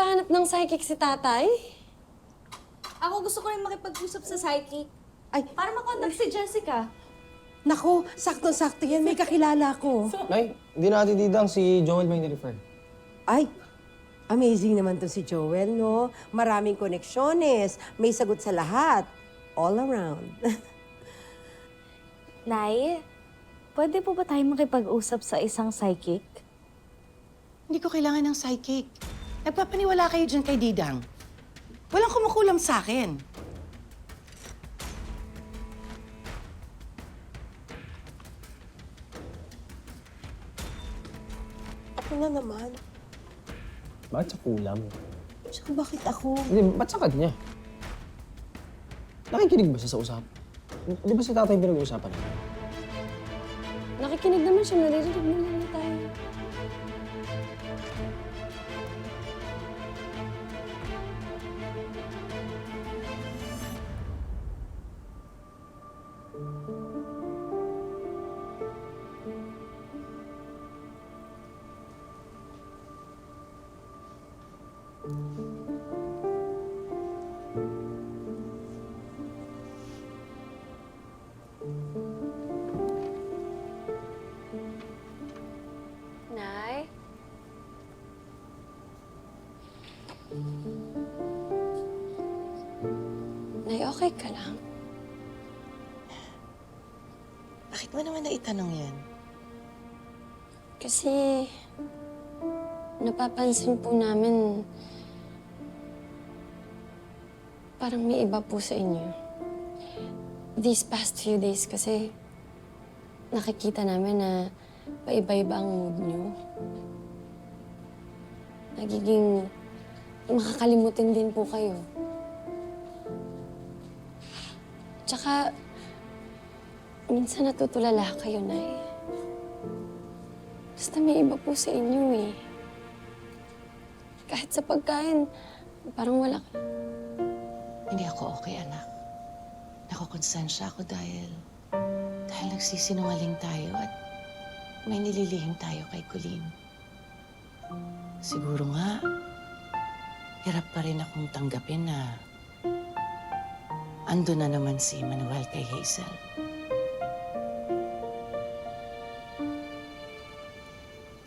naghahanap ng psychic si tatay? Ako gusto ko rin makipag-usap sa psychic. Ay, Para makontak si Jessica. naku, sakto-sakto yan. May kakilala ko. Nay, hindi natin didang si Joel may nirefer. Ay, amazing naman to si Joel, no? Maraming koneksyones, may sagot sa lahat. All around. Nay, pwede po ba tayo makipag-usap sa isang psychic? Hindi ko kailangan ng psychic. Nagpapaniwala kayo dyan kay Didang. Walang kumukulam sa akin. Ako na naman. Bakit sa kulam? Tsaka bakit ako? Hindi, ba't sa kanya? Nakikinig ba siya sa usap? Di ba si tatay yung pinag-uusapan niya? Nakikinig naman siya, naririnig naman niya tayo. Nay? Nay, okay ka lang? Bakit mo naman naitanong yan? Kasi napapansin po namin parang may iba po sa inyo. These past few days kasi nakikita namin na paiba-iba ang mood niyo. Nagiging makakalimutin din po kayo. Tsaka, minsan natutulala kayo, Nay. Basta may iba po sa inyo eh. Kahit sa pagkain, parang wala ka. Hindi ako okay, anak. Nakukonsensya ako dahil nagsisinungaling tayo at may nililihim tayo kay Colleen. Siguro nga, hirap pa rin akong tanggapin na ando na naman si Manuel kay Hazel.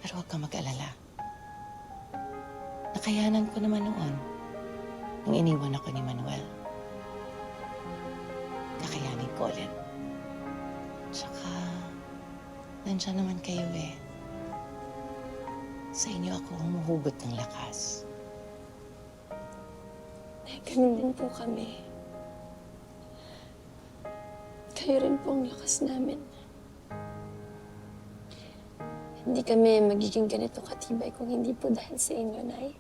Pero huwag kang mag-alala. Nakayanan ko naman noon nung iniwan ako ni Manuel. Kakayanin ko ulit. Tsaka, nandiyan naman kayo eh. Sa inyo ako humuhugot ng lakas. Nay, ganun din po kami. Kayo rin po ang lakas namin. Hindi kami magiging ganito katibay kung hindi po dahil sa inyo, Nay.